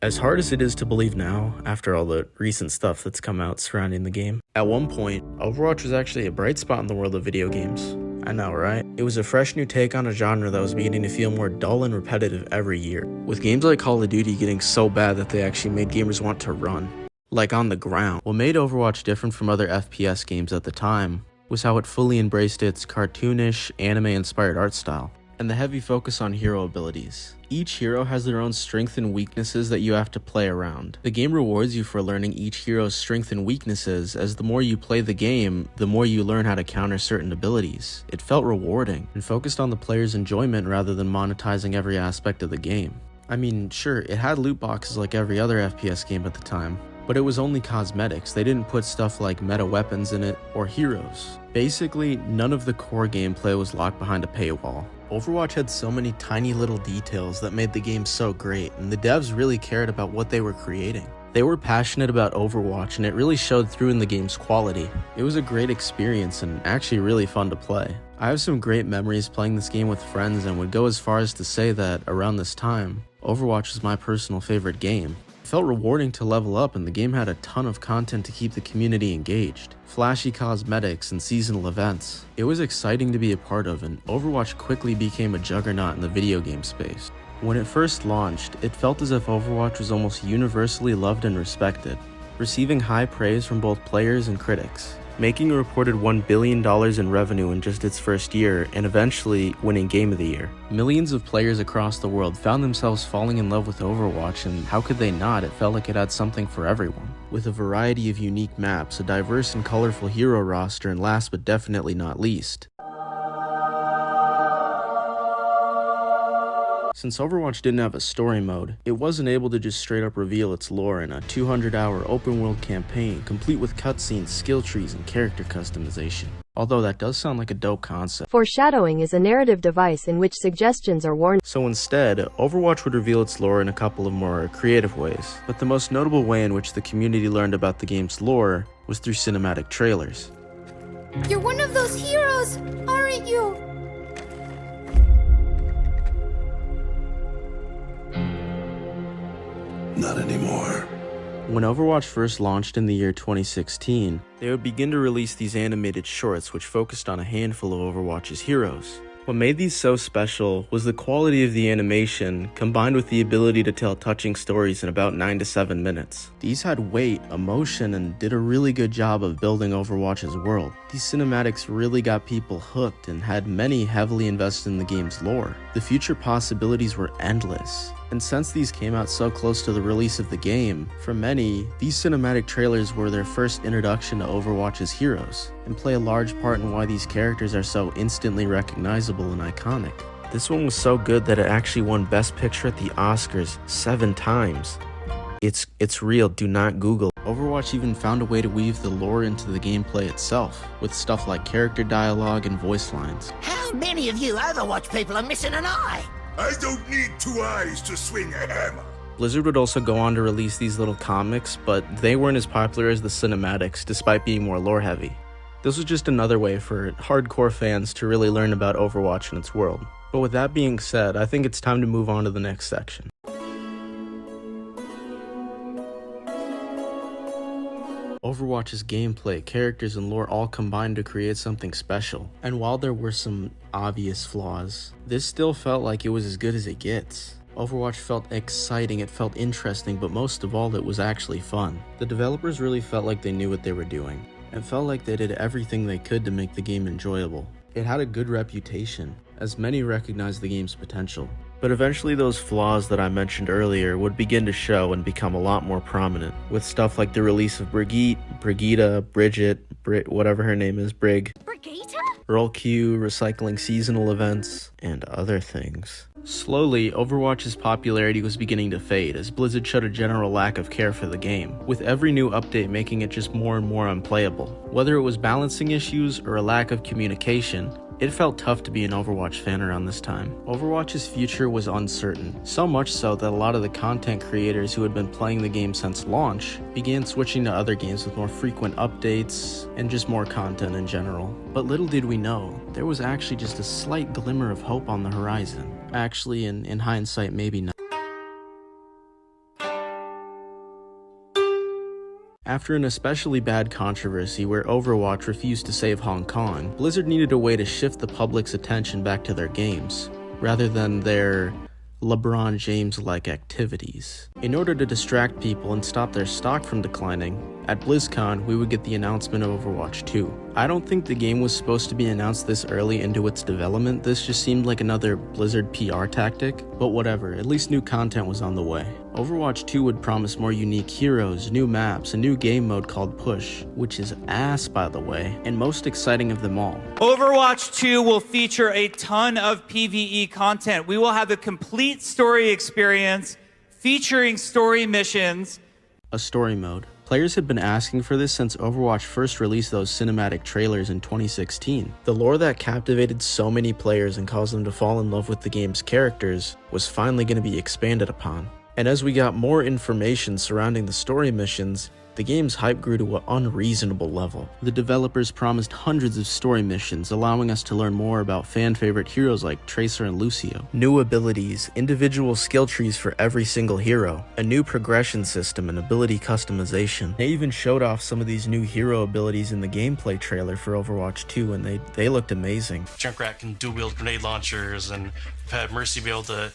As hard as it is to believe now, after all the recent stuff that's come out surrounding the game, at one point, Overwatch was actually a bright spot in the world of video games. I know, right? It was a fresh new take on a genre that was beginning to feel more dull and repetitive every year, with games like Call of Duty getting so bad that they actually made gamers want to run, like on the ground. What made Overwatch different from other FPS games at the time was how it fully embraced its cartoonish, anime-inspired art style, and the heavy focus on hero abilities. Each hero has their own strengths and weaknesses that you have to play around. The game rewards you for learning each hero's strengths and weaknesses, as the more you play the game, the more you learn how to counter certain abilities. It felt rewarding, and focused on the player's enjoyment rather than monetizing every aspect of the game. I mean, sure, it had loot boxes like every other FPS game at the time, but it was only cosmetics. They didn't put stuff like meta weapons in it or heroes. Basically, none of the core gameplay was locked behind a paywall. Overwatch had so many tiny little details that made the game so great, and the devs really cared about what they were creating. They were passionate about Overwatch, and it really showed through in the game's quality. It was a great experience and actually really fun to play. I have some great memories playing this game with friends and would go as far as to say that, around this time, Overwatch was my personal favorite game. It felt rewarding to level up, and the game had a ton of content to keep the community engaged. Flashy cosmetics and seasonal events. It was exciting to be a part of, and Overwatch quickly became a juggernaut in the video game space. When it first launched, it felt as if Overwatch was almost universally loved and respected, receiving high praise from both players and critics, making a reported $1 billion in revenue in just its first year, and eventually winning Game of the Year. Millions of players across the world found themselves falling in love with Overwatch, and how could they not? It felt like it had something for everyone. With a variety of unique maps, a diverse and colorful hero roster, and last but definitely not least, since Overwatch didn't have a story mode, it wasn't able to just straight up reveal its lore in a 200-hour open-world campaign, complete with cutscenes, skill trees, and character customization. Although that does sound like a dope concept. Foreshadowing is a narrative device in which suggestions are warned. So instead, Overwatch would reveal its lore in a couple of more creative ways. But the most notable way in which the community learned about the game's lore was through cinematic trailers. You're one of those heroes, aren't you? Not anymore. When Overwatch first launched in the year 2016, they would begin to release these animated shorts which focused on a handful of Overwatch's heroes. What made these so special was the quality of the animation combined with the ability to tell touching stories in about 9 to 7 minutes. These had weight, emotion, and did a really good job of building Overwatch's world. These cinematics really got people hooked and had many heavily invested in the game's lore. The future possibilities were endless. And since these came out so close to the release of the game, for many, these cinematic trailers were their first introduction to Overwatch's heroes, and play a large part in why these characters are so instantly recognizable and iconic. This one was so good that it actually won Best Picture at the Oscars 7 times. It's real, do not Google. Overwatch even found a way to weave the lore into the gameplay itself, with stuff like character dialogue and voice lines. How many of you Overwatch people are missing an eye? I don't need 2 eyes to swing a hammer. Blizzard would also go on to release these little comics, but they weren't as popular as the cinematics, despite being more lore heavy. This was just another way for hardcore fans to really learn about Overwatch and its world. But with that being said, I think it's time to move on to the next section. Overwatch's gameplay, characters, and lore all combined to create something special. And while there were some obvious flaws, this still felt like it was as good as it gets. Overwatch felt exciting, it felt interesting, but most of all, it was actually fun. The developers really felt like they knew what they were doing. It felt like they did everything they could to make the game enjoyable. It had a good reputation, as many recognized the game's potential. But eventually those flaws that I mentioned earlier would begin to show and become a lot more prominent, with stuff like the release of Brigitte, Bridget, whatever her name is, Brig, Brigitte? Earl Q, recycling seasonal events, and other things. Slowly, Overwatch's popularity was beginning to fade as Blizzard showed a general lack of care for the game, with every new update making it just more and more unplayable. Whether it was balancing issues or a lack of communication, it felt tough to be an Overwatch fan around this time. Overwatch's future was uncertain, so much so that a lot of the content creators who had been playing the game since launch began switching to other games with more frequent updates and just more content in general. But little did we know, there was actually just a slight glimmer of hope on the horizon. Actually, in hindsight, maybe not. After an especially bad controversy where Overwatch refused to save Hong Kong, Blizzard needed a way to shift the public's attention back to their games, rather than their LeBron James-like activities. In order to distract people and stop their stock from declining, at BlizzCon we would get the announcement of Overwatch 2. I don't think the game was supposed to be announced this early into its development. This just seemed like another Blizzard PR tactic, but whatever, at least new content was on the way. Overwatch 2 would promise more unique heroes, new maps, a new game mode called Push, which is ass by the way, and most exciting of them all. Overwatch 2 will feature a ton of PvE content. We will have a complete story experience featuring story missions. A story mode. Players had been asking for this since Overwatch first released those cinematic trailers in 2016. The lore that captivated so many players and caused them to fall in love with the game's characters was finally going to be expanded upon. And as we got more information surrounding the story missions, the game's hype grew to an unreasonable level. The developers promised hundreds of story missions, allowing us to learn more about fan-favorite heroes like Tracer and Lucio. New abilities, individual skill trees for every single hero, a new progression system and ability customization. They even showed off some of these new hero abilities in the gameplay trailer for Overwatch 2, and they looked amazing. Junkrat can dual-wield grenade launchers, and we've had Mercy be able to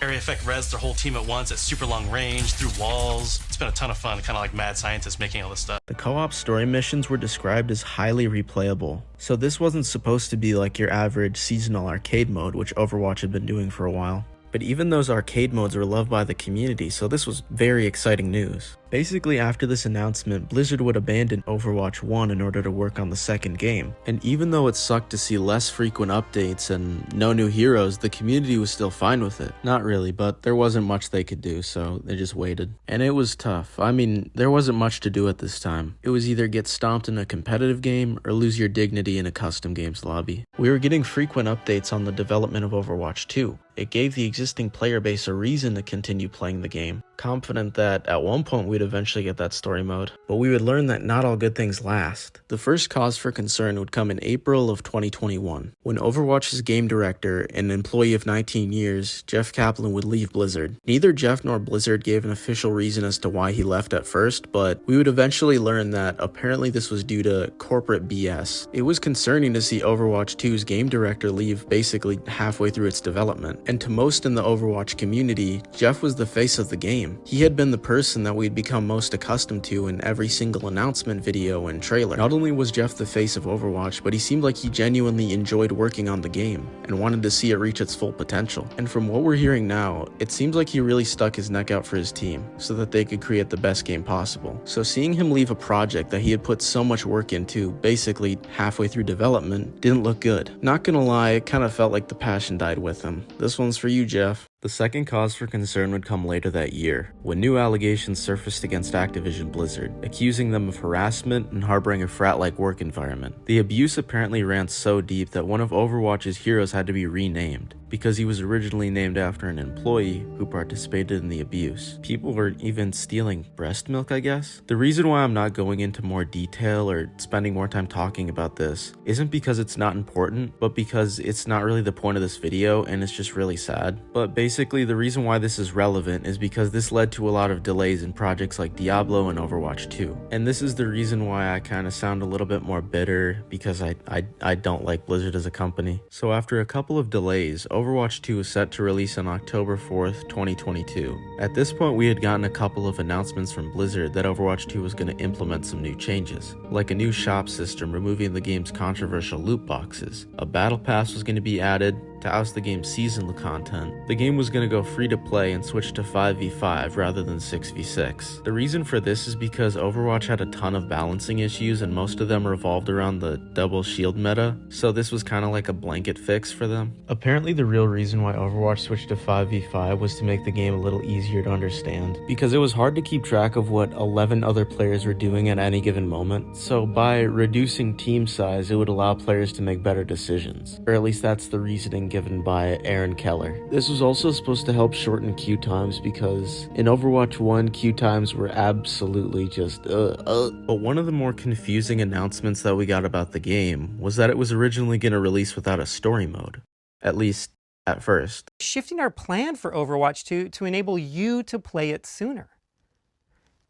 area effect res their whole team at once at super long range through walls. It's been a ton of fun, kind of like mad scientists making all this stuff. The co-op story missions were described as highly replayable, so this wasn't supposed to be like your average seasonal arcade mode, which Overwatch had been doing for a while. But even those arcade modes were loved by the community, so this was very exciting news. Basically, after this announcement, Blizzard would abandon Overwatch 1 in order to work on the second game. And even though it sucked to see less frequent updates and no new heroes, the community was still fine with it. Not really, but there wasn't much they could do, so they just waited. And it was tough. I mean, there wasn't much to do at this time. It was either get stomped in a competitive game or lose your dignity in a custom games lobby. We were getting frequent updates on the development of Overwatch 2. It gave the existing player base a reason to continue playing the game, confident that at one point we'd eventually get that story mode. But we would learn that not all good things last. The first cause for concern would come in April of 2021, when Overwatch's game director, an employee of 19 years, Jeff Kaplan, would leave Blizzard. Neither Jeff nor Blizzard gave an official reason as to why he left at first, but we would eventually learn that apparently this was due to corporate BS. It was concerning to see Overwatch 2's game director leave basically halfway through its development. And to most in the Overwatch community, Jeff was the face of the game. He had been the person that we'd become most accustomed to in every single announcement video and trailer. Not only was Jeff the face of Overwatch, but he seemed like he genuinely enjoyed working on the game and wanted to see it reach its full potential. And from what we're hearing now, it seems like he really stuck his neck out for his team so that they could create the best game possible. So seeing him leave a project that he had put so much work into basically halfway through development didn't look good. Not gonna lie, it kind of felt like the passion died with him. This one's for you, Jeff. The second cause for concern would come later that year, when new allegations surfaced against Activision Blizzard, accusing them of harassment and harboring a frat-like work environment. The abuse apparently ran so deep that one of Overwatch's heroes had to be renamed, because he was originally named after an employee who participated in the abuse. People were even stealing breast milk, I guess? The reason why I'm not going into more detail or spending more time talking about this isn't because it's not important, but because it's not really the point of this video and it's just really sad. But basically, the reason why this is relevant is because this led to a lot of delays in projects like Diablo and Overwatch 2. And this is the reason why I kind of sound a little bit more bitter, because I don't like Blizzard as a company. So after a couple of delays, Overwatch 2 was set to release on October 4th, 2022. At this point, we had gotten a couple of announcements from Blizzard that Overwatch 2 was going to implement some new changes, like a new shop system removing the game's controversial loot boxes. A battle pass was going to be added to oust the game's seasonal content. The game was going to go free to play and switch to 5v5 rather than 6v6. The reason for this is because Overwatch had a ton of balancing issues and most of them revolved around the double shield meta, so this was kind of like a blanket fix for them. Apparently the real reason why Overwatch switched to 5v5 was to make the game a little easier to understand, because it was hard to keep track of what 11 other players were doing at any given moment, so by reducing team size it would allow players to make better decisions, or at least that's the reasoning given by Aaron Keller. This was also supposed to help shorten queue times because in Overwatch 1, queue times were absolutely just But one of the more confusing announcements that we got about the game was that it was originally going to release without a story mode. At least, at first. Shifting our plan for Overwatch 2 to enable you to play it sooner.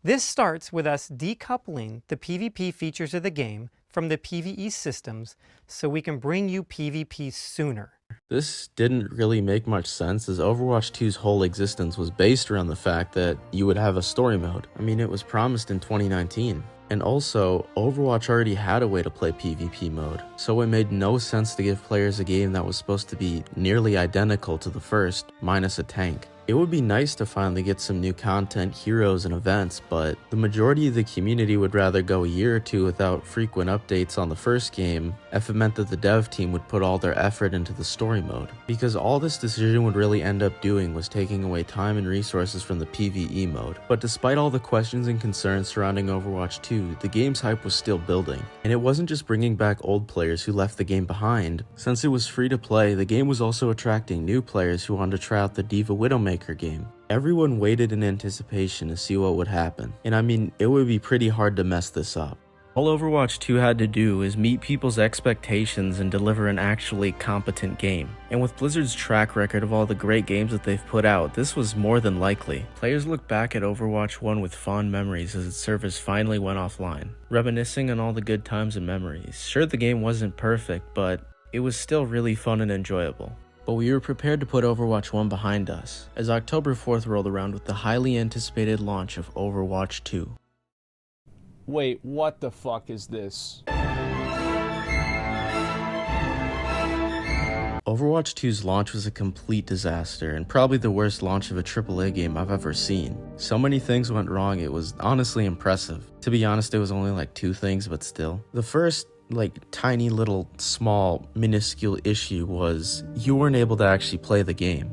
This starts with us decoupling the PvP features of the game from the PvE systems so we can bring you PvP sooner. This didn't really make much sense, as Overwatch 2's whole existence was based around the fact that you would have a story mode. I mean, it was promised in 2019. And also, Overwatch already had a way to play PvP mode, so it made no sense to give players a game that was supposed to be nearly identical to the first, minus a tank. It would be nice to finally get some new content, heroes, and events, but the majority of the community would rather go a year or two without frequent updates on the first game if it meant that the dev team would put all their effort into the story mode. Because all this decision would really end up doing was taking away time and resources from the PvE mode. But despite all the questions and concerns surrounding Overwatch 2, the game's hype was still building. And it wasn't just bringing back old players who left the game behind. Since it was free to play, the game was also attracting new players who wanted to try out the D.Va Widowmaker game. Everyone waited in anticipation to see what would happen, and I mean, it would be pretty hard to mess this up. All Overwatch 2 had to do is meet people's expectations and deliver an actually competent game. And with Blizzard's track record of all the great games that they've put out, this was more than likely. Players look back at Overwatch 1 with fond memories as its servers finally went offline, reminiscing on all the good times and memories. Sure, the game wasn't perfect, but it was still really fun and enjoyable. But we were prepared to put Overwatch 1 behind us, as October 4th rolled around with the highly anticipated launch of Overwatch 2. Wait, what the fuck is this? Overwatch 2's launch was a complete disaster, and probably the worst launch of a AAA game I've ever seen. So many things went wrong, it was honestly impressive. To be honest, it was only like 2 things, but still. The first tiny little small minuscule issue was you weren't able to actually play the game,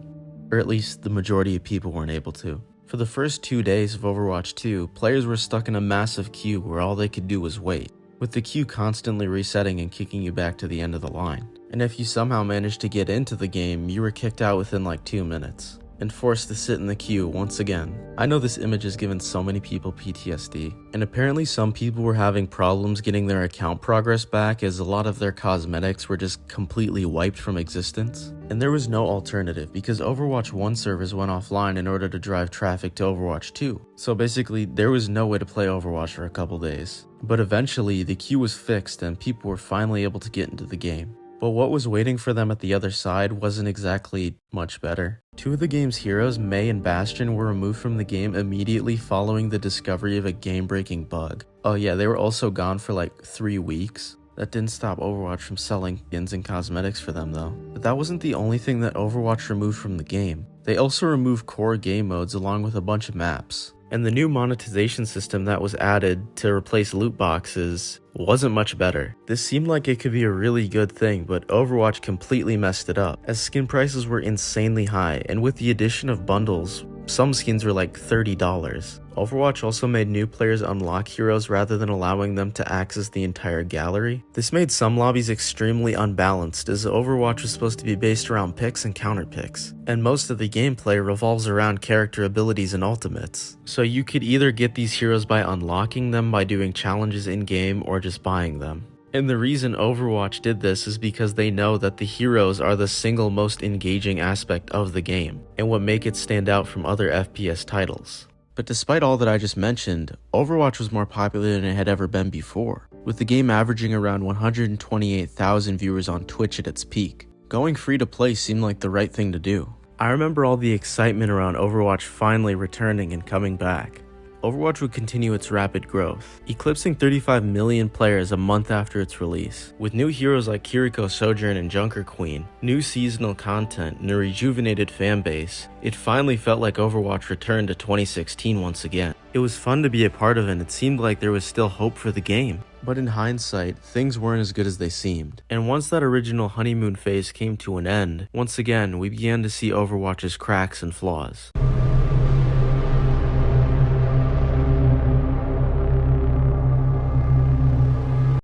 or at least the majority of people weren't able to. For the first 2 days of Overwatch 2, players were stuck in a massive queue where all they could do was wait, with the queue constantly resetting and kicking you back to the end of the line. And if you somehow managed to get into the game, you were kicked out within like 2 minutes and forced to sit in the queue once again. I know this image has given so many people PTSD, and apparently some people were having problems getting their account progress back as a lot of their cosmetics were just completely wiped from existence. And there was no alternative because Overwatch 1 servers went offline in order to drive traffic to Overwatch 2. So basically, there was no way to play Overwatch for a couple days. But eventually, the queue was fixed and people were finally able to get into the game. But what was waiting for them at the other side wasn't exactly much better. 2 of the game's heroes, Mei and Bastion, were removed from the game immediately following the discovery of a game-breaking bug. Oh yeah, they were also gone for like 3 weeks. That didn't stop Overwatch from selling skins and cosmetics for them though. But that wasn't the only thing that Overwatch removed from the game. They also removed core game modes along with a bunch of maps. And the new monetization system that was added to replace loot boxes wasn't much better. This seemed like it could be a really good thing, but Overwatch completely messed it up, as skin prices were insanely high, and with the addition of bundles, some skins were like $30. Overwatch also made new players unlock heroes rather than allowing them to access the entire gallery. This made some lobbies extremely unbalanced, as Overwatch was supposed to be based around picks and counter picks, and most of the gameplay revolves around character abilities and ultimates. So you could either get these heroes by unlocking them by doing challenges in-game or just buying them. And the reason Overwatch did this is because they know that the heroes are the single most engaging aspect of the game, and what make it stand out from other FPS titles. But despite all that I just mentioned, Overwatch was more popular than it had ever been before, with the game averaging around 128,000 viewers on Twitch at its peak. Going free to play seemed like the right thing to do. I remember all the excitement around Overwatch finally returning and coming back. Overwatch would continue its rapid growth, eclipsing 35 million players a month after its release. With new heroes like Kiriko Sojourn and Junker Queen, new seasonal content, and a rejuvenated fanbase, it finally felt like Overwatch returned to 2016 once again. It was fun to be a part of, and it seemed like there was still hope for the game. But in hindsight, things weren't as good as they seemed. And once that original honeymoon phase came to an end, once again we began to see Overwatch's cracks and flaws.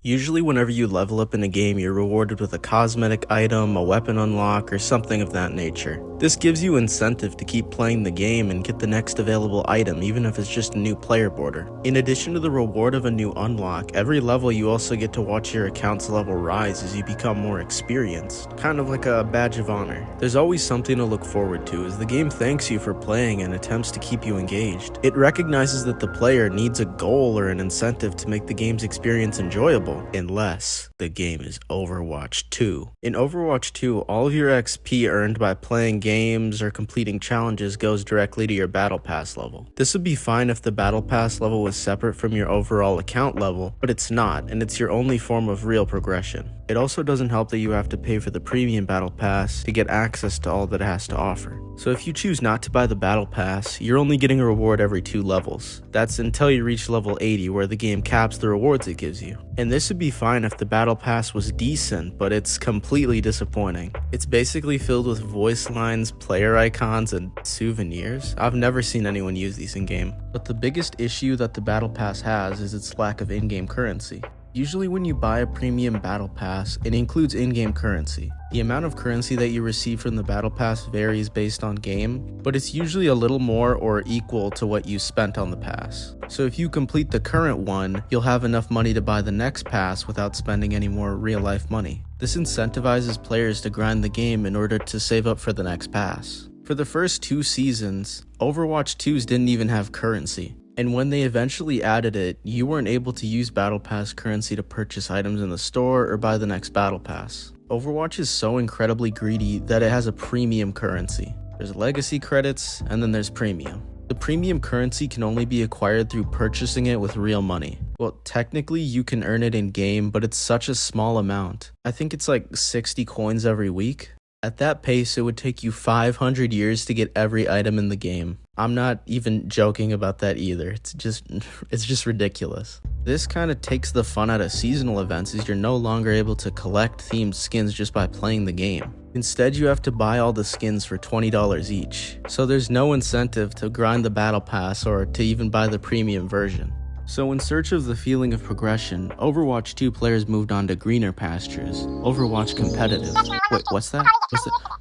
Usually whenever you level up in a game, you're rewarded with a cosmetic item, a weapon unlock, or something of that nature. This gives you incentive to keep playing the game and get the next available item, even if it's just a new player border. In addition to the reward of a new unlock, every level you also get to watch your account's level rise as you become more experienced, kind of like a badge of honor. There's always something to look forward to as the game thanks you for playing and attempts to keep you engaged. It recognizes that the player needs a goal or an incentive to make the game's experience enjoyable, unless the game is Overwatch 2. In Overwatch 2, all of your XP earned by playing games or completing challenges goes directly to your battle pass level. This would be fine if the battle pass level was separate from your overall account level, but it's not, and it's your only form of real progression. It also doesn't help that you have to pay for the premium battle pass to get access to all that it has to offer. So if you choose not to buy the battle pass, you're only getting a reward every 2 levels. That's until you reach level 80, where the game caps the rewards it gives you. And this would be fine if the battle pass was decent, but it's completely disappointing. It's basically filled with voice lines, player icons, and souvenirs. I've never seen anyone use these in game. But the biggest issue that the battle pass has is its lack of in-game currency. Usually when you buy a premium battle pass, it includes in-game currency. The amount of currency that you receive from the battle pass varies based on game, but it's usually a little more or equal to what you spent on the pass. So if you complete the current one, you'll have enough money to buy the next pass without spending any more real-life money. This incentivizes players to grind the game in order to save up for the next pass. For the first 2 seasons, Overwatch 2's didn't even have currency. And when they eventually added it, you weren't able to use Battle Pass currency to purchase items in the store or buy the next Battle Pass. Overwatch is so incredibly greedy that it has a premium currency. There's legacy credits, and then there's premium. The premium currency can only be acquired through purchasing it with real money. Well, technically you can earn it in game, but it's such a small amount. I think it's like 60 coins every week. At that pace, it would take you 500 years to get every item in the game. I'm not even joking about that either. It's just ridiculous. This kind of takes the fun out of seasonal events, as you're no longer able to collect themed skins just by playing the game. Instead, you have to buy all the skins for $20 each. So there's no incentive to grind the battle pass or to even buy the premium version. So in search of the feeling of progression, Overwatch 2 players moved on to greener pastures. Overwatch Competitive. Wait, what's that?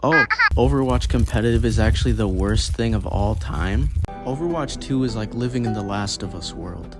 Oh, Overwatch Competitive is actually the worst thing of all time? Overwatch 2 is like living in the Last of Us world.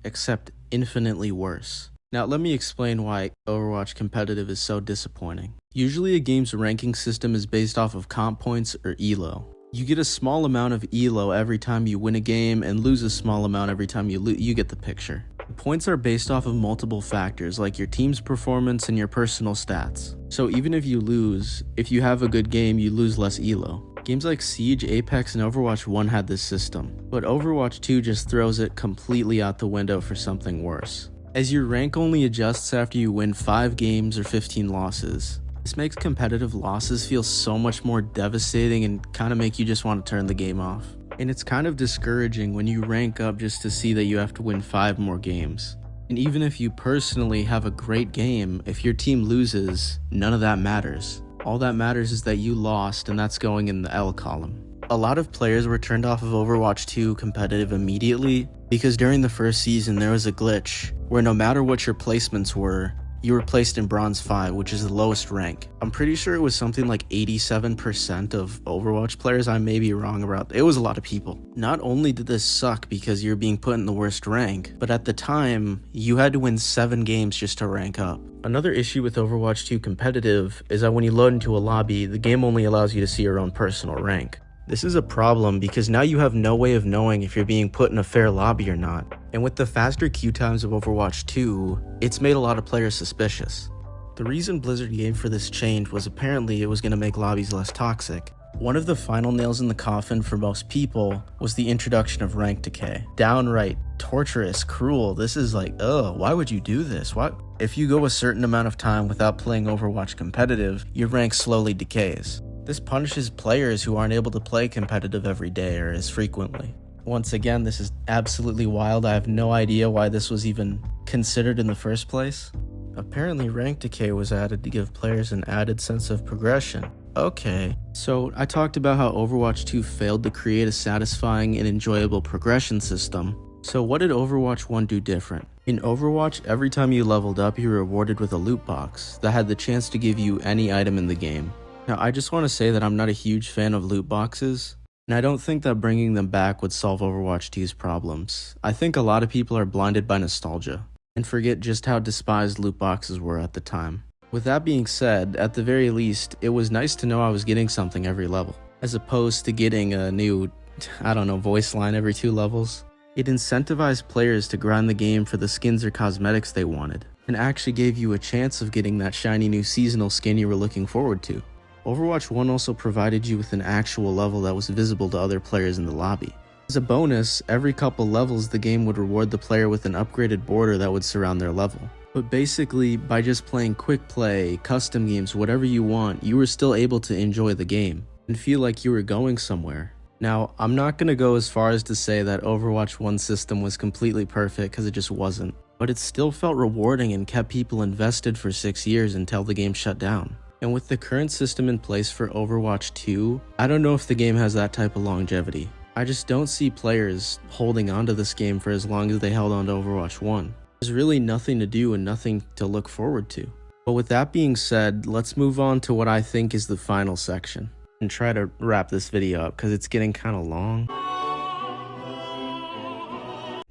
Except infinitely worse. Now let me explain why Overwatch Competitive is so disappointing. Usually a game's ranking system is based off of comp points or elo. You get a small amount of elo every time you win a game and lose a small amount every time you lose. You get the picture. The points are based off of multiple factors like your team's performance and your personal stats. So even if you lose, if you have a good game, you lose less elo. Games like Siege, Apex, and Overwatch 1 had this system, but Overwatch 2 just throws it completely out the window for something worse. As your rank only adjusts after you win 5 games or 15 losses. This makes competitive losses feel so much more devastating and kind of make you just want to turn the game off. And it's kind of discouraging when you rank up just to see that you have to win 5 more games. And even if you personally have a great game, if your team loses, none of that matters. All that matters is that you lost, and that's going in the L column. A lot of players were turned off of Overwatch 2 competitive immediately because during the first season there was a glitch where no matter what your placements were, you were placed in Bronze 5, which is the lowest rank. I'm pretty sure it was something like 87% of Overwatch players. I may be wrong about it. Was a lot of people. Not only did this suck because you're being put in the worst rank, but at the time, you had to win 7 games just to rank up. Another issue with Overwatch 2 competitive is that when you load into a lobby, the game only allows you to see your own personal rank. This is a problem because now you have no way of knowing if you're being put in a fair lobby or not. And with the faster queue times of Overwatch 2, it's made a lot of players suspicious. The reason Blizzard gave for this change was apparently it was going to make lobbies less toxic. One of the final nails in the coffin for most people was the introduction of rank decay. Downright torturous, cruel. This is like, why would you do this? Why? If you go a certain amount of time without playing Overwatch competitive, your rank slowly decays. This punishes players who aren't able to play competitive every day or as frequently. Once again, this is absolutely wild. I have no idea why this was even considered in the first place. Apparently, rank decay was added to give players an added sense of progression. Okay, so I talked about how Overwatch 2 failed to create a satisfying and enjoyable progression system. So what did Overwatch 1 do different? In Overwatch, every time you leveled up, you were rewarded with a loot box that had the chance to give you any item in the game. Now, I just want to say that I'm not a huge fan of loot boxes, and I don't think that bringing them back would solve Overwatch 2's problems. I think a lot of people are blinded by nostalgia and forget just how despised loot boxes were at the time. With that being said, at the very least, it was nice to know I was getting something every level, as opposed to getting a new, voice line every 2 levels. It incentivized players to grind the game for the skins or cosmetics they wanted, and actually gave you a chance of getting that shiny new seasonal skin you were looking forward to. Overwatch 1 also provided you with an actual level that was visible to other players in the lobby. As a bonus, every couple levels the game would reward the player with an upgraded border that would surround their level. But basically, by just playing quick play, custom games, whatever you want, you were still able to enjoy the game and feel like you were going somewhere. Now, I'm not going to go as far as to say that Overwatch 1 system was completely perfect, because it just wasn't, but it still felt rewarding and kept people invested for 6 years until the game shut down. And with the current system in place for Overwatch 2, I don't know if the game has that type of longevity. I just don't see players holding onto this game for as long as they held on to Overwatch 1. There's really nothing to do and nothing to look forward to. But with that being said, let's move on to what I think is the final section and try to wrap this video up because it's getting kind of long.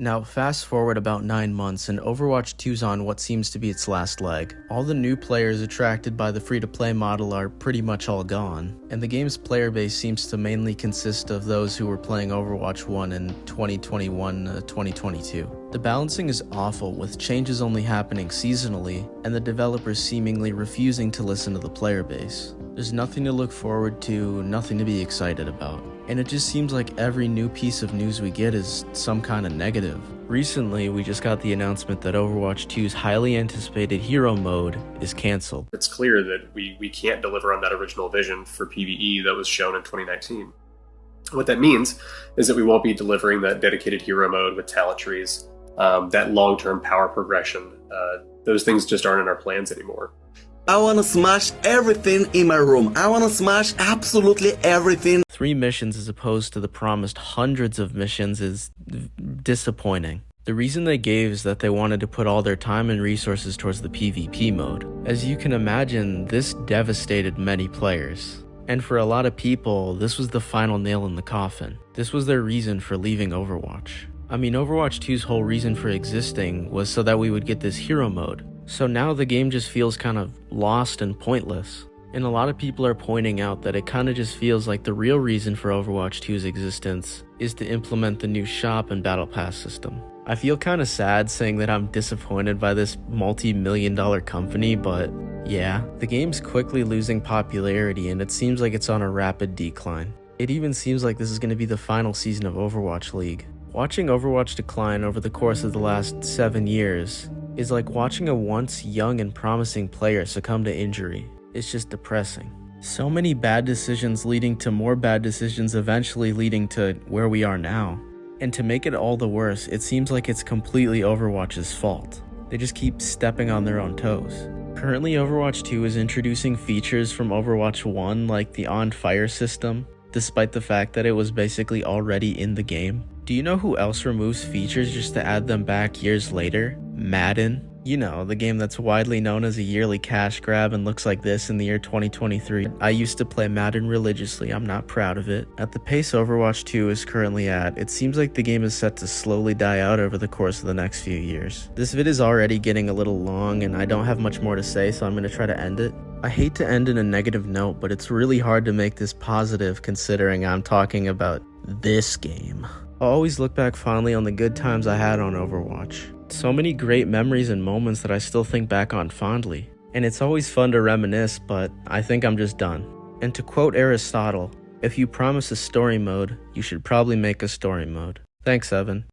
Now, fast forward about 9 months and Overwatch 2's on what seems to be its last leg. All the new players attracted by the free-to-play model are pretty much all gone, and the game's player base seems to mainly consist of those who were playing Overwatch 1 in 2021-2022. The balancing is awful, with changes only happening seasonally, and the developers seemingly refusing to listen to the player base. There's nothing to look forward to, nothing to be excited about. And it just seems like every new piece of news we get is some kind of negative. Recently, we just got the announcement that Overwatch 2's highly anticipated hero mode is cancelled. It's clear that we can't deliver on that original vision for PvE that was shown in 2019. What that means is that we won't be delivering that dedicated hero mode with talent trees, that long-term power progression. Those things just aren't in our plans anymore. I wanna smash everything in my room. I wanna smash absolutely everything. 3 missions as opposed to the promised hundreds of missions is disappointing. The reason they gave is that they wanted to put all their time and resources towards the PvP mode. As you can imagine, this devastated many players. And for a lot of people, this was the final nail in the coffin. This was their reason for leaving Overwatch. I mean, Overwatch 2's whole reason for existing was so that we would get this hero mode. So now the game just feels kind of lost and pointless. And a lot of people are pointing out that it kind of just feels like the real reason for Overwatch 2's existence is to implement the new shop and battle pass system. I feel kind of sad saying that I'm disappointed by this multi-million-dollar company, but yeah, the game's quickly losing popularity and it seems like it's on a rapid decline. It even seems like this is going to be the final season of Overwatch League. Watching Overwatch decline over the course of the last 7 years is like watching a once young and promising player succumb to injury. It's just depressing. So many bad decisions leading to more bad decisions, eventually leading to where we are now. And to make it all the worse, it seems like it's completely Overwatch's fault. They just keep stepping on their own toes. Currently, Overwatch 2 is introducing features from Overwatch 1 like the on fire system, despite the fact that it was basically already in the game. Do you know who else removes features just to add them back years later? Madden. You know, the game that's widely known as a yearly cash grab and looks like this in the year 2023. I used to play Madden religiously, I'm not proud of it. At the pace Overwatch 2 is currently at, it seems like the game is set to slowly die out over the course of the next few years. This vid is already getting a little long and I don't have much more to say, so I'm going to try to end it. I hate to end in a negative note, but it's really hard to make this positive considering I'm talking about this game. I'll always look back fondly on the good times I had on Overwatch. So many great memories and moments that I still think back on fondly. And it's always fun to reminisce, but I think I'm just done. And to quote Aristotle, if you promise a story mode, you should probably make a story mode. Thanks, Evan.